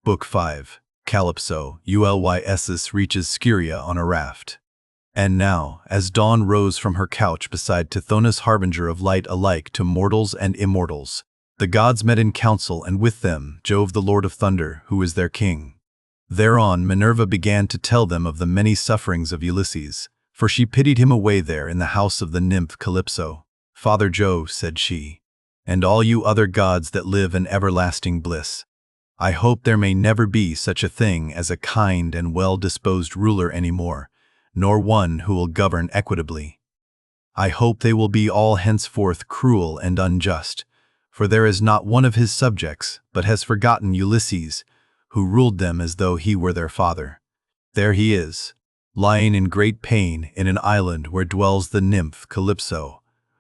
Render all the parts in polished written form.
Book 5, CALYPSO, ULYSSES reaches SCHERIA on a raft. And now, as dawn rose from her couch beside Tithonus, harbinger of light alike to mortals and immortals, the gods met in council, and with them Jove, the Lord of Thunder, who is their king. Thereon Minerva began to tell them of the many sufferings of Ulysses, for she pitied him away there in the house of the nymph CALYPSO. "Father Jove," said she, "and all you other gods that live in everlasting bliss, I hope there may never be such a thing as a kind and well-disposed ruler anymore, nor one who will govern equitably. I hope they will be all henceforth cruel and unjust, for there is not one of his subjects but has forgotten Ulysses, who ruled them as though he were their father. There he is, lying in great pain in an island where dwells the nymph CALYPSO,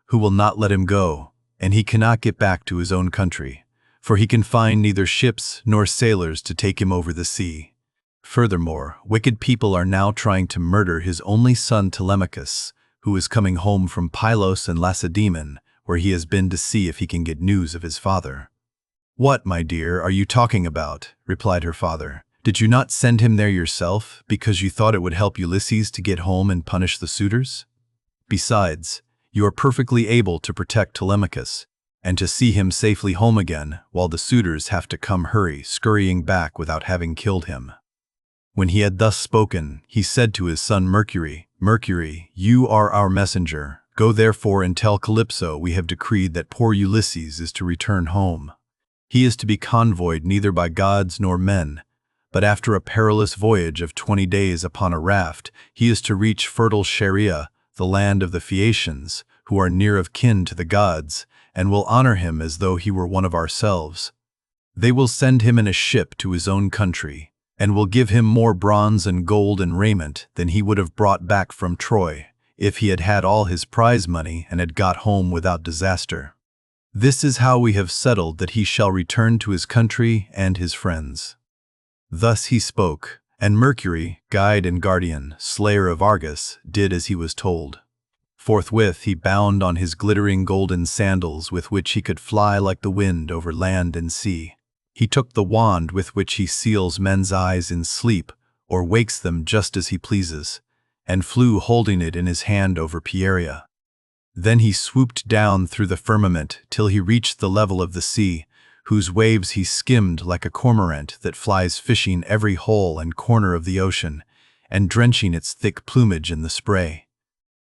who will not let him go, and he cannot get back to his own country, for he can find neither ships nor sailors to take him over the sea. Furthermore, wicked people are now trying to murder his only son Telemachus, who is coming home from Pylos and Lacedaemon, where he has been to see if he can get news of his father." "What, my dear, are you talking about?" replied her father. "Did you not send him there yourself, because you thought it would help Ulysses to get home and punish the suitors? Besides, you are perfectly able to protect Telemachus, and to see him safely home again, while the suitors have to come scurrying back without having killed him." When he had thus spoken, he said to his son Mercury, "Mercury, you are our messenger. Go therefore and tell CALYPSO we have decreed that poor Ulysses is to return home. He is to be convoyed neither by gods nor men, but after a perilous voyage of 20 days upon a raft, he is to reach fertile SCHERIA, the land of the Phaeacians, who are near of kin to the gods, and will honor him as though he were one of ourselves. They will send him in a ship to his own country, and will give him more bronze and gold and raiment than he would have brought back from Troy, if he had had all his prize money and had got home without disaster. This is how we have settled that he shall return to his country and his friends." Thus he spoke, and Mercury, guide and guardian, slayer of Argus, did as he was told. Forthwith he bound on his glittering golden sandals with which he could fly like the wind over land and sea. He took the wand with which he seals men's eyes in sleep, or wakes them just as he pleases, and flew holding it in his hand over Pieria. Then he swooped down through the firmament till he reached the level of the sea, whose waves he skimmed like a cormorant that flies fishing every hole and corner of the ocean, and drenching its thick plumage in the spray.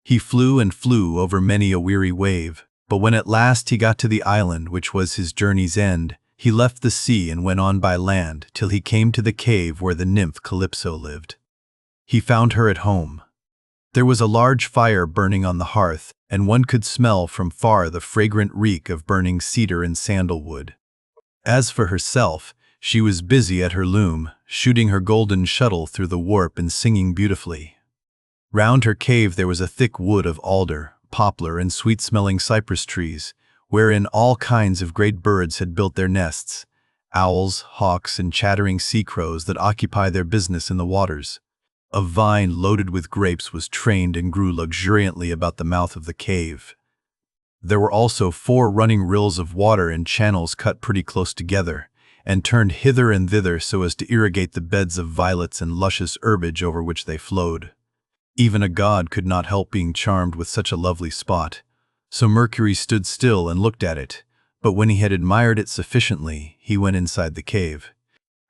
He flew and flew over many a weary wave, but when at last he got to the island which was his journey's end, he left the sea and went on by land till he came to the cave where the nymph CALYPSO lived. He found her at home. There was a large fire burning on the hearth, and one could smell from far the fragrant reek of burning cedar and sandalwood. As for herself, she was busy at her loom, shooting her golden shuttle through the warp and singing beautifully. Round her cave there was a thick wood of alder, poplar, and sweet-smelling cypress trees, wherein all kinds of great birds had built their nests, owls, hawks, and chattering sea crows that occupy their business in the waters. A vine loaded with grapes was trained and grew luxuriantly about the mouth of the cave. There were also 4 running rills of water in channels cut pretty close together, and turned hither and thither so as to irrigate the beds of violets and luscious herbage over which they flowed. Even a god could not help being charmed with such a lovely spot, so Mercury stood still and looked at it, but when he had admired it sufficiently, he went inside the cave.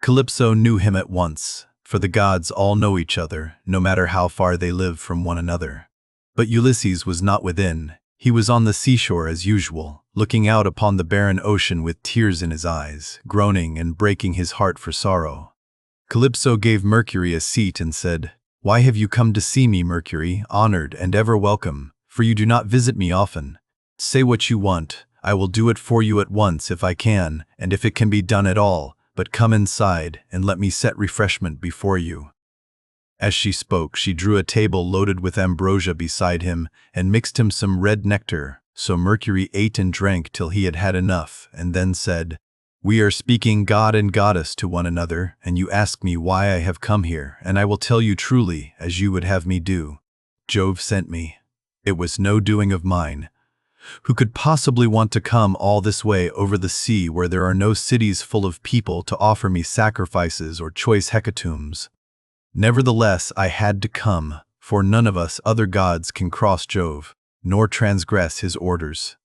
CALYPSO knew him at once, for the gods all know each other, no matter how far they live from one another. But Ulysses was not within. He was on the seashore as usual, looking out upon the barren ocean with tears in his eyes, groaning and breaking his heart for sorrow. CALYPSO gave Mercury a seat and said, "Why have you come to see me, Mercury, honored and ever welcome, for you do not visit me often? Say what you want, I will do it for you at once if I can, and if it can be done at all, but come inside and let me set refreshment before you." As she spoke, she drew a table loaded with ambrosia beside him and mixed him some red nectar, so Mercury ate and drank till he had had enough, and then said, "We are speaking god and goddess to one another, and you ask me why I have come here, and I will tell you truly, as you would have me do. Jove sent me. It was no doing of mine. Who could possibly want to come all this way over the sea where there are no cities full of people to offer me sacrifices or choice hecatombs? Nevertheless, I had to come, for none of us other gods can cross Jove, nor transgress his orders.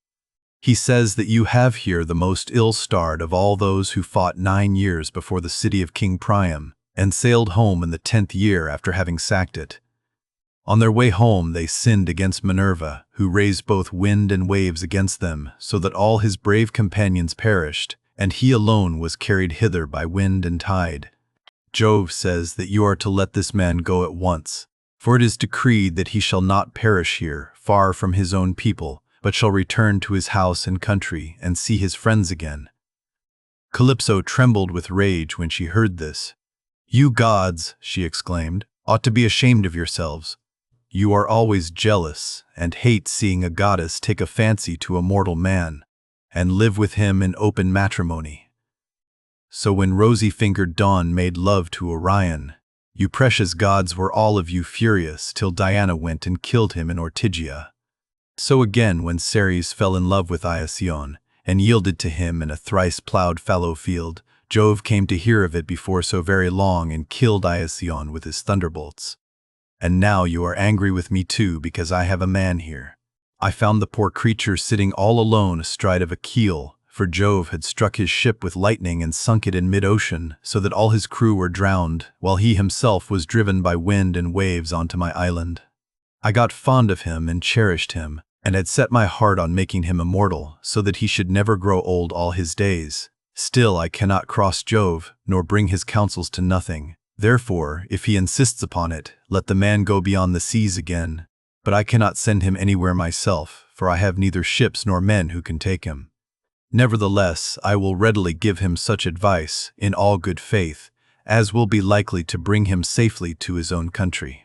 He says that you have here the most ill-starred of all those who fought 9 years before the city of King Priam, and sailed home in the 10th year after having sacked it. On their way home they sinned against Minerva, who raised both wind and waves against them, so that all his brave companions perished, and he alone was carried hither by wind and tide. Jove says that you are to let this man go at once, for it is decreed that he shall not perish here, far from his own people, but shall return to his house and country and see his friends again. Calypso trembled with rage when she heard this. "You gods," she exclaimed, "ought to be ashamed of yourselves. You are always jealous and hate seeing a goddess take a fancy to a mortal man and live with him in open matrimony. So when rosy-fingered Dawn made love to Orion, you precious gods were all of you furious till Diana went and killed him in Ortygia. So again when Ceres fell in love with Iacyon and yielded to him in a thrice-plowed fallow field, Jove came to hear of it before so very long and killed Iacyon with his thunderbolts. And now you are angry with me too because I have a man here. I found the poor creature sitting all alone astride of a keel, for Jove had struck his ship with lightning and sunk it in mid-ocean, so that all his crew were drowned, while he himself was driven by wind and waves onto my island. I got fond of him and cherished him, and had set my heart on making him immortal, so that he should never grow old all his days. Still I cannot cross Jove, nor bring his counsels to nothing. Therefore, if he insists upon it, let the man go beyond the seas again. But I cannot send him anywhere myself, for I have neither ships nor men who can take him. Nevertheless, I will readily give him such advice, in all good faith, as will be likely to bring him safely to his own country."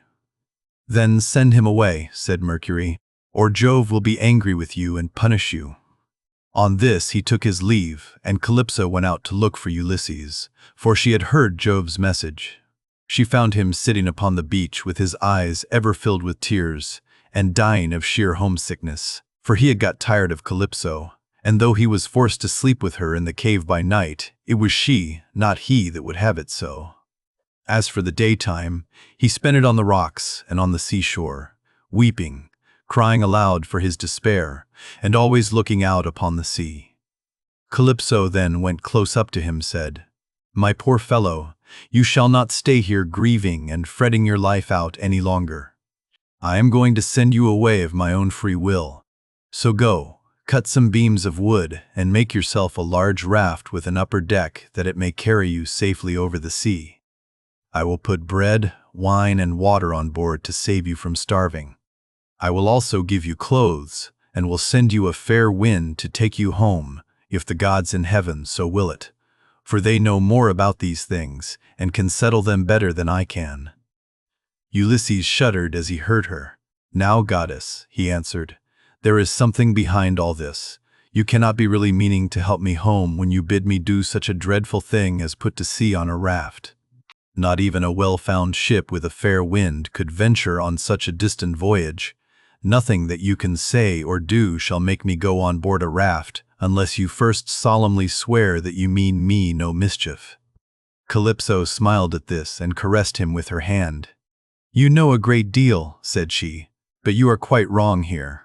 "Then send him away," said Mercury, "or Jove will be angry with you and punish you." On this he took his leave, and Calypso went out to look for Ulysses, for she had heard Jove's message. She found him sitting upon the beach with his eyes ever filled with tears, and dying of sheer homesickness, for he had got tired of Calypso, and though he was forced to sleep with her in the cave by night, it was she, not he, that would have it so. As for the daytime, he spent it on the rocks and on the seashore, weeping, crying aloud for his despair, and always looking out upon the sea. Calypso then went close up to him and said, "My poor fellow, you shall not stay here grieving and fretting your life out any longer. I am going to send you away of my own free will. So go, cut some beams of wood, and make yourself a large raft with an upper deck that it may carry you safely over the sea. I will put bread, wine, and water on board to save you from starving. I will also give you clothes, and will send you a fair wind to take you home, if the gods in heaven so will it, for they know more about these things, and can settle them better than I can." Ulysses shuddered as he heard her. "Now, goddess," he answered, "there is something behind all this. You cannot be really meaning to help me home when you bid me do such a dreadful thing as put to sea on a raft. Not even a well-found ship with a fair wind could venture on such a distant voyage. Nothing that you can say or do shall make me go on board a raft, unless you first solemnly swear that you mean me no mischief." Calypso smiled at this and caressed him with her hand. "You know a great deal," said she, "but you are quite wrong here.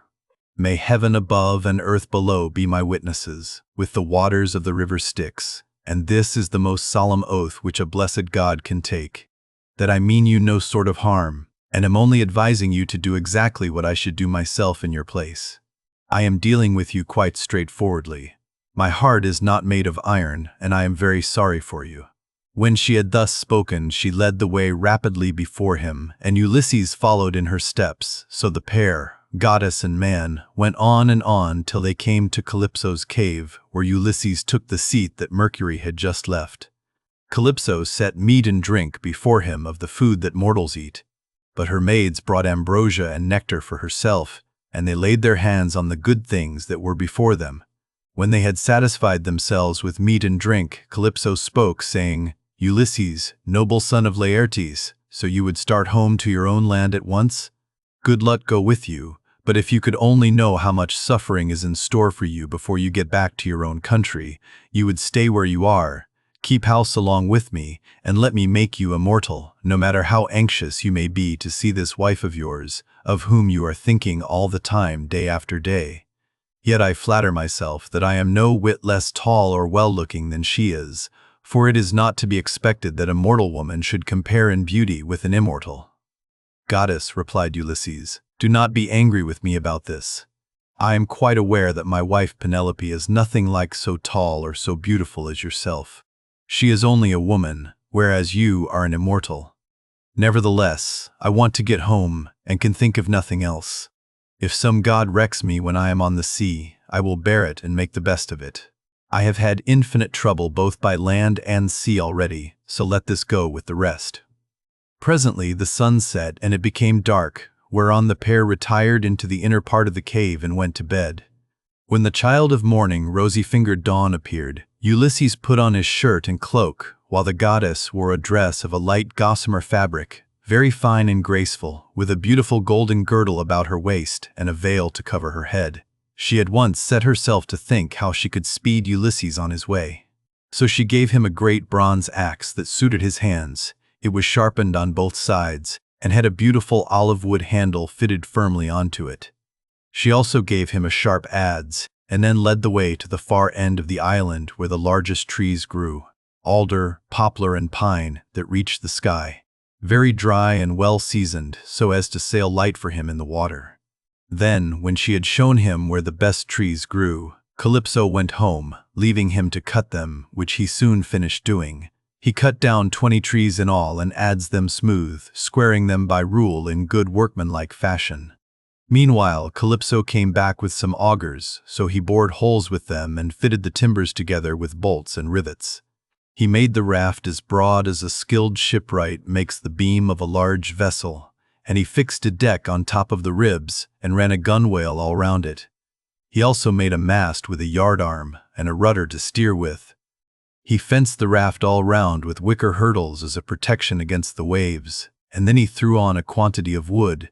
May heaven above and earth below be my witnesses, with the waters of the river Styx, and this is the most solemn oath which a blessed god can take, that I mean you no sort of harm, and am only advising you to do exactly what I should do myself in your place. I am dealing with you quite straightforwardly. My heart is not made of iron, and I am very sorry for you." When she had thus spoken, she led the way rapidly before him, and Ulysses followed in her steps, so the pair, goddess and man, went on and on till they came to Calypso's cave, where Ulysses took the seat that Mercury had just left. Calypso set meat and drink before him of the food that mortals eat, but her maids brought ambrosia and nectar for herself, and they laid their hands on the good things that were before them. When they had satisfied themselves with meat and drink, Calypso spoke, saying, "Ulysses, noble son of Laertes, so you would start home to your own land at once? Good luck go with you, But if you could only know how much suffering is in store for you before you get back to your own country, you would stay where you are, keep house along with me, and let me make you immortal, no matter how anxious you may be to see this wife of yours, of whom you are thinking all the time, day after day. Yet I flatter myself that I am no whit less tall or well-looking than she is, for it is not to be expected that a mortal woman should compare in beauty with an immortal." "Goddess," replied Ulysses, "do not be angry with me about this. I am quite aware that my wife Penelope is nothing like so tall or so beautiful as yourself. She is only a woman, whereas you are an immortal. Nevertheless, I want to get home and can think of nothing else. If some god wrecks me when I am on the sea, I will bear it and make the best of it. I have had infinite trouble both by land and sea already, so let this go with the rest." Presently the sun set and it became dark, whereon the pair retired into the inner part of the cave and went to bed. When the child of morning, rosy-fingered Dawn, appeared, Ulysses put on his shirt and cloak, while the goddess wore a dress of a light gossamer fabric, very fine and graceful, with a beautiful golden girdle about her waist and a veil to cover her head. She at once set herself to think how she could speed Ulysses on his way. So she gave him a great bronze axe that suited his hands. It was sharpened on both sides, and had a beautiful olive wood handle fitted firmly onto it. She also gave him a sharp adze, and then led the way to the far end of the island where the largest trees grew, alder, poplar, and pine, that reached the sky, very dry and well seasoned, so as to sail light for him in the water. Then, when she had shown him where the best trees grew, Calypso went home, leaving him to cut them, which he soon finished doing. He cut down 20 trees in all and adzed them smooth, squaring them by rule in good workmanlike fashion. Meanwhile, Calypso came back with some augers, so he bored holes with them and fitted the timbers together with bolts and rivets. He made the raft as broad as a skilled shipwright makes the beam of a large vessel, and he fixed a deck on top of the ribs and ran a gunwale all round it. He also made a mast with a yardarm and a rudder to steer with. He fenced the raft all round with wicker hurdles as a protection against the waves, and then he threw on a quantity of wood.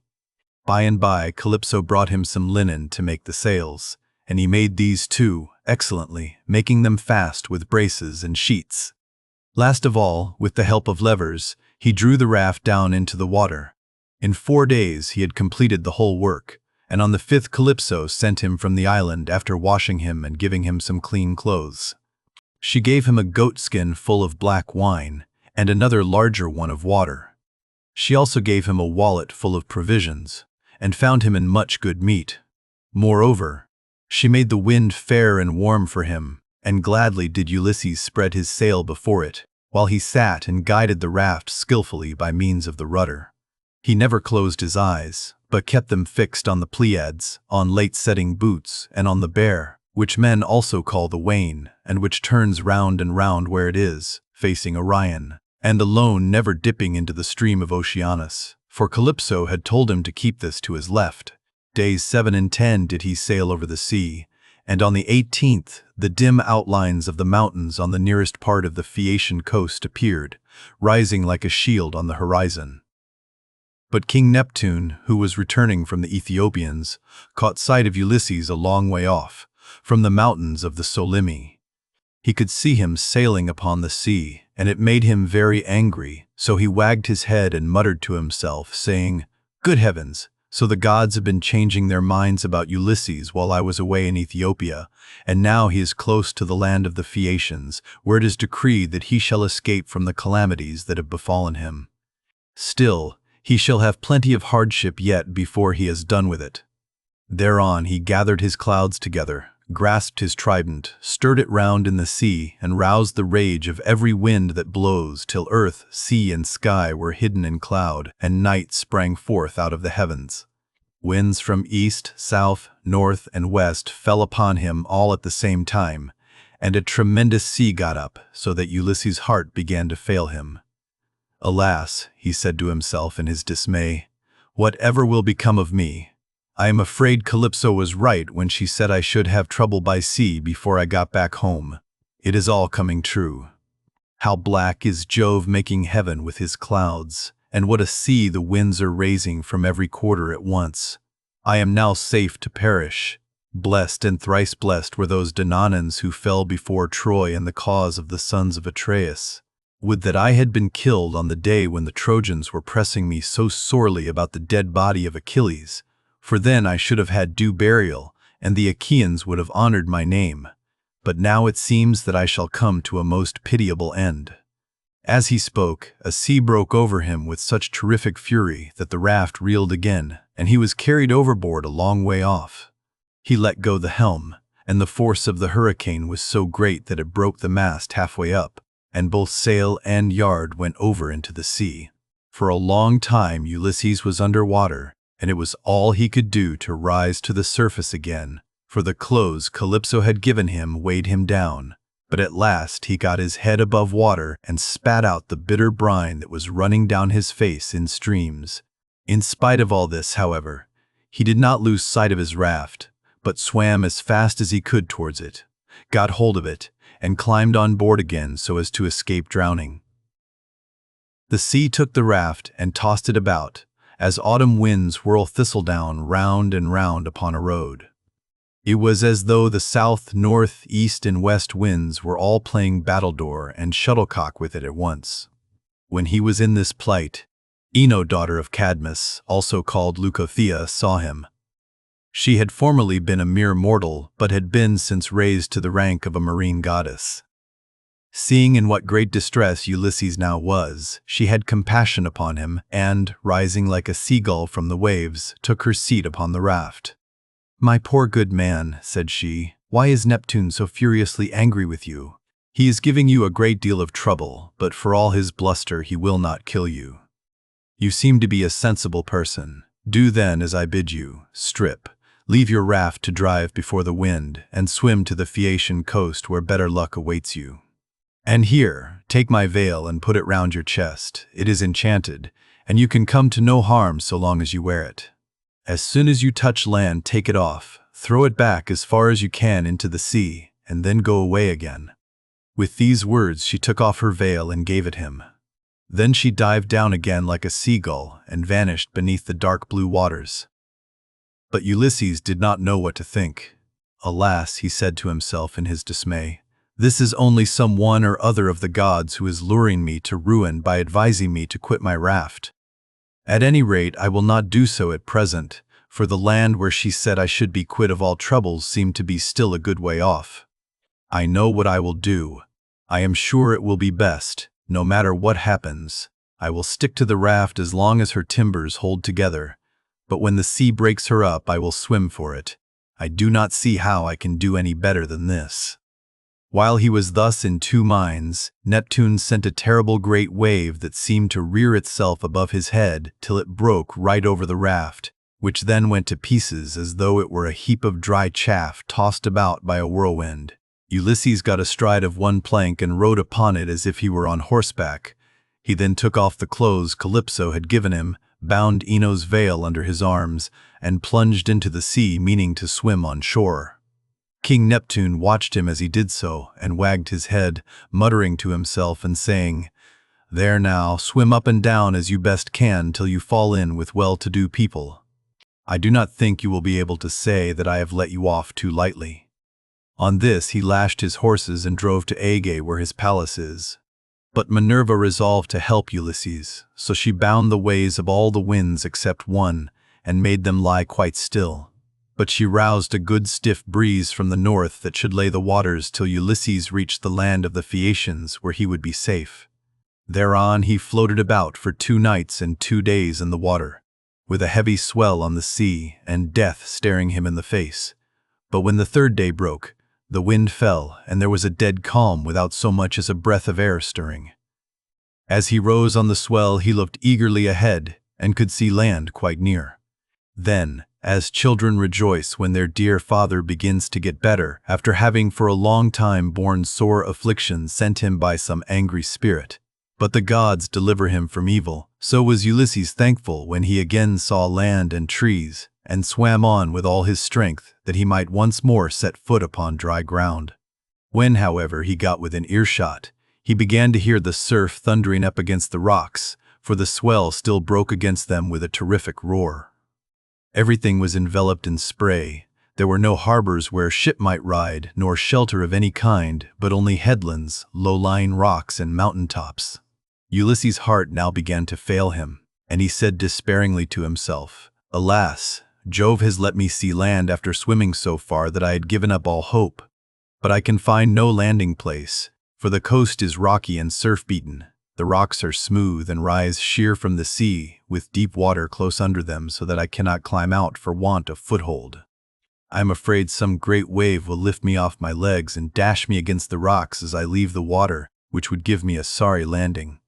By and by, Calypso brought him some linen to make the sails, and he made these too, excellently, making them fast with braces and sheets. Last of all, with the help of levers, he drew the raft down into the water. In 4 days he had completed the whole work, and on the 5th Calypso sent him from the island after washing him and giving him some clean clothes. She gave him a goatskin full of black wine, and another larger one of water. She also gave him a wallet full of provisions, and found him in much good meat. Moreover, she made the wind fair and warm for him, and gladly did Ulysses spread his sail before it, while he sat and guided the raft skillfully by means of the rudder. He never closed his eyes, but kept them fixed on the Pleiades, on late-setting boots, and on the Bear, which men also call the Wain, and which turns round and round where it is, facing Orion, and alone never dipping into the stream of Oceanus, for Calypso had told him to keep this to his left. Days 7 and 10 did he sail over the sea, and on the 18th the dim outlines of the mountains on the nearest part of the Phaeacian coast appeared, rising like a shield on the horizon. But King Neptune, who was returning from the Ethiopians, caught sight of Ulysses a long way off, from the mountains of the Solymi. He could see him sailing upon the sea, and it made him very angry, so he wagged his head and muttered to himself, saying, "Good heavens! So the gods have been changing their minds about Ulysses while I was away in Ethiopia, and now he is close to the land of the Phaeacians, where it is decreed that he shall escape from the calamities that have befallen him. Still, he shall have plenty of hardship yet before he has done with it." Thereon he gathered his clouds together, grasped his trident, stirred it round in the sea, and roused the rage of every wind that blows, till earth, sea, and sky were hidden in cloud, and night sprang forth out of the heavens. Winds from east, south, north, and west fell upon him all at the same time, and a tremendous sea got up, so that Ulysses' heart began to fail him. "Alas," he said to himself in his dismay, "whatever will become of me? I am afraid Calypso was right when she said I should have trouble by sea before I got back home. It is all coming true. How black is Jove making heaven with his clouds, and what a sea the winds are raising from every quarter at once. I am now safe to perish. Blessed and thrice blessed were those Danaans who fell before Troy in the cause of the sons of Atreus. Would that I had been killed on the day when the Trojans were pressing me so sorely about the dead body of Achilles, for then I should have had due burial, and the Achaeans would have honored my name. But now it seems that I shall come to a most pitiable end." As he spoke, a sea broke over him with such terrific fury that the raft reeled again, and he was carried overboard a long way off. He let go the helm, and the force of the hurricane was so great that it broke the mast halfway up, and both sail and yard went over into the sea. For a long time Ulysses was under water, and it was all he could do to rise to the surface again, for the clothes Calypso had given him weighed him down. But at last he got his head above water and spat out the bitter brine that was running down his face in streams. In spite of all this, however, he did not lose sight of his raft, but swam as fast as he could towards it, got hold of it, and climbed on board again so as to escape drowning. The sea took the raft and tossed it about, as autumn winds whirl thistledown round and round upon a road. It was as though the south, north, east, and west winds were all playing battledore and shuttlecock with it at once. When he was in this plight, Ino, daughter of Cadmus, also called Leucothea, saw him. She had formerly been a mere mortal, but had been since raised to the rank of a marine goddess. Seeing in what great distress Ulysses now was, she had compassion upon him, and, rising like a seagull from the waves, took her seat upon the raft. "My poor good man," said she, "why is Neptune so furiously angry with you? He is giving you a great deal of trouble, but for all his bluster he will not kill you. You seem to be a sensible person. Do then as I bid you, strip, leave your raft to drive before the wind, and swim to the Phaeacian coast where better luck awaits you. And here, take my veil and put it round your chest. It is enchanted, and you can come to no harm so long as you wear it. As soon as you touch land, take it off, throw it back as far as you can into the sea, and then go away again." With these words she took off her veil and gave it him. Then she dived down again like a seagull and vanished beneath the dark blue waters. But Ulysses did not know what to think. "Alas," he said to himself in his dismay, "this is only some one or other of the gods who is luring me to ruin by advising me to quit my raft. At any rate, I will not do so at present, for the land where she said I should be quit of all troubles seemed to be still a good way off. I know what I will do. I am sure it will be best, no matter what happens. I will stick to the raft as long as her timbers hold together, but when the sea breaks her up I will swim for it. I do not see how I can do any better than this." While he was thus in two minds, Neptune sent a terrible great wave that seemed to rear itself above his head till it broke right over the raft, which then went to pieces as though it were a heap of dry chaff tossed about by a whirlwind. Ulysses got astride of one plank and rode upon it as if he were on horseback. He then took off the clothes Calypso had given him, bound Ino's veil under his arms, and plunged into the sea, meaning to swim on shore. King Neptune watched him as he did so, and wagged his head, muttering to himself and saying, "There now, swim up and down as you best can till you fall in with well-to-do people. I do not think you will be able to say that I have let you off too lightly." On this he lashed his horses and drove to Aegae where his palace is. But Minerva resolved to help Ulysses, so she bound the ways of all the winds except one, and made them lie quite still. But she roused a good stiff breeze from the north that should lay the waters till Ulysses reached the land of the Phaeacians, where he would be safe. Thereon he floated about for 2 nights and 2 days in the water, with a heavy swell on the sea and death staring him in the face. But when the 3rd day broke, the wind fell, and there was a dead calm without so much as a breath of air stirring. As he rose on the swell, he looked eagerly ahead and could see land quite near. Then, as children rejoice when their dear father begins to get better after having for a long time borne sore affliction sent him by some angry spirit, but the gods deliver him from evil, so was Ulysses thankful when he again saw land and trees, and swam on with all his strength that he might once more set foot upon dry ground. When, however, he got within earshot, he began to hear the surf thundering up against the rocks, for the swell still broke against them with a terrific roar. Everything was enveloped in spray. There were no harbors where a ship might ride, nor shelter of any kind, but only headlands, low-lying rocks, and mountain-tops. Ulysses' heart now began to fail him, and he said despairingly to himself, "Alas, Jove has let me see land after swimming so far that I had given up all hope. But I can find no landing place, for the coast is rocky and surf-beaten. The rocks are smooth and rise sheer from the sea, with deep water close under them so that I cannot climb out for want of foothold. I am afraid some great wave will lift me off my legs and dash me against the rocks as I leave the water, which would give me a sorry landing.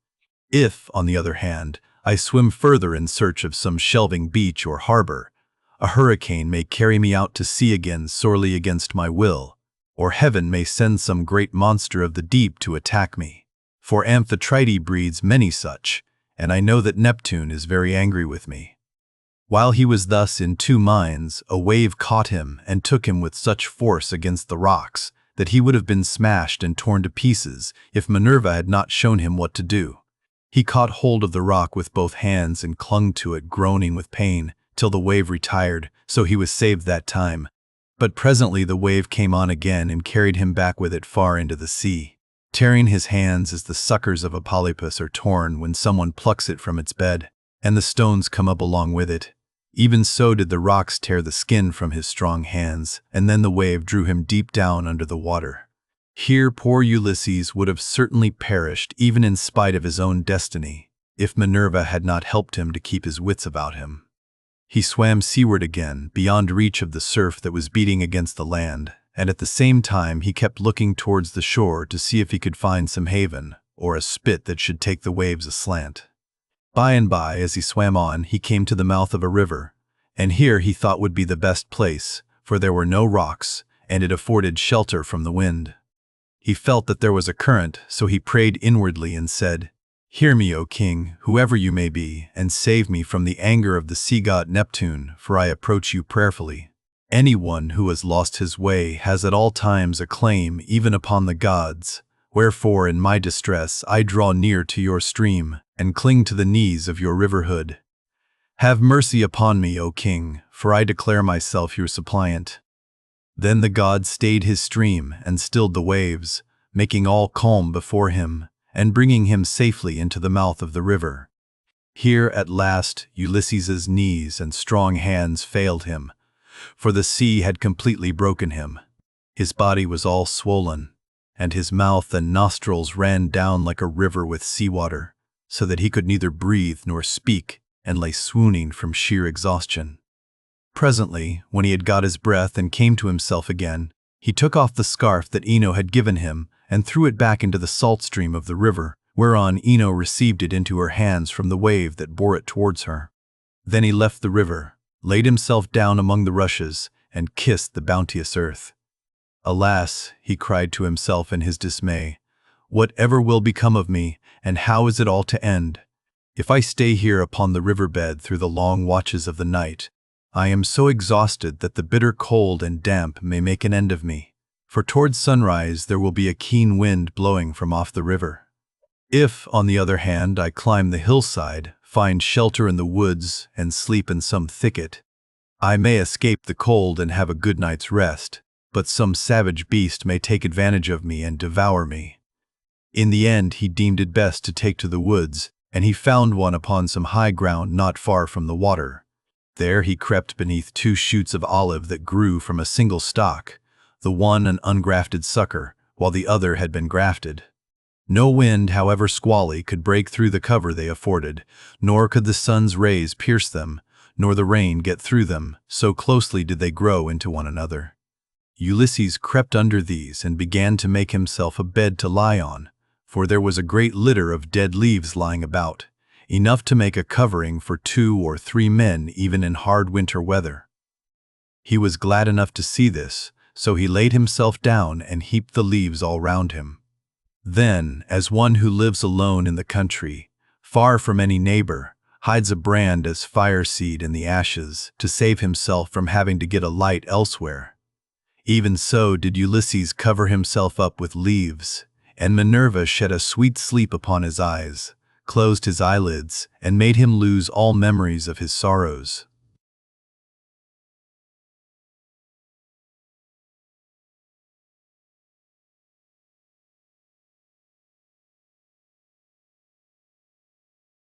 If, on the other hand, I swim further in search of some shelving beach or harbor, a hurricane may carry me out to sea again sorely against my will, or heaven may send some great monster of the deep to attack me. For Amphitrite breeds many such, and I know that Neptune is very angry with me." While he was thus in two minds, a wave caught him and took him with such force against the rocks that he would have been smashed and torn to pieces if Minerva had not shown him what to do. He caught hold of the rock with both hands and clung to it, groaning with pain, till the wave retired, so he was saved that time. But presently the wave came on again and carried him back with it far into the sea, tearing his hands as the suckers of a polypus are torn when someone plucks it from its bed, and the stones come up along with it. Even so did the rocks tear the skin from his strong hands, and then the wave drew him deep down under the water. Here poor Ulysses would have certainly perished even in spite of his own destiny, if Minerva had not helped him to keep his wits about him. He swam seaward again, beyond reach of the surf that was beating against the land, and at the same time he kept looking towards the shore to see if he could find some haven, or a spit that should take the waves aslant. By and by, as he swam on, he came to the mouth of a river, and here he thought would be the best place, for there were no rocks, and it afforded shelter from the wind. He felt that there was a current, so he prayed inwardly and said, "Hear me, O king, whoever you may be, and save me from the anger of the sea-god Neptune, for I approach you prayerfully. Anyone who has lost his way has at all times a claim even upon the gods, wherefore in my distress I draw near to your stream, and cling to the knees of your riverhood. Have mercy upon me, O king, for I declare myself your suppliant." Then the god stayed his stream and stilled the waves, making all calm before him, and bringing him safely into the mouth of the river. Here at last Ulysses's knees and strong hands failed him, for the sea had completely broken him. His body was all swollen, and his mouth and nostrils ran down like a river with seawater, so that he could neither breathe nor speak, and lay swooning from sheer exhaustion. Presently, when he had got his breath and came to himself again, he took off the scarf that Ino had given him and threw it back into the salt stream of the river, whereon Ino received it into her hands from the wave that bore it towards her. Then he left the river, laid himself down among the rushes, and kissed the bounteous earth. "Alas," he cried to himself in his dismay, "whatever will become of me, and how is it all to end? If I stay here upon the riverbed through the long watches of the night, I am so exhausted that the bitter cold and damp may make an end of me, for towards sunrise there will be a keen wind blowing from off the river. If, on the other hand, I climb the hillside, find shelter in the woods, and sleep in some thicket, I may escape the cold and have a good night's rest, but some savage beast may take advantage of me and devour me." In the end he deemed it best to take to the woods, and he found one upon some high ground not far from the water. There he crept beneath two shoots of olive that grew from a single stalk, the one an ungrafted sucker, while the other had been grafted. No wind, however squally, could break through the cover they afforded, nor could the sun's rays pierce them, nor the rain get through them, so closely did they grow into one another. Ulysses crept under these and began to make himself a bed to lie on, for there was a great litter of dead leaves lying about, enough to make a covering for 2 or 3 men even in hard winter weather. He was glad enough to see this, so he laid himself down and heaped the leaves all round him. Then, as one who lives alone in the country, far from any neighbor, hides a brand as fire seed in the ashes to save himself from having to get a light elsewhere, even so did Ulysses cover himself up with leaves, and Minerva shed a sweet sleep upon his eyes, closed his eyelids, and made him lose all memories of his sorrows.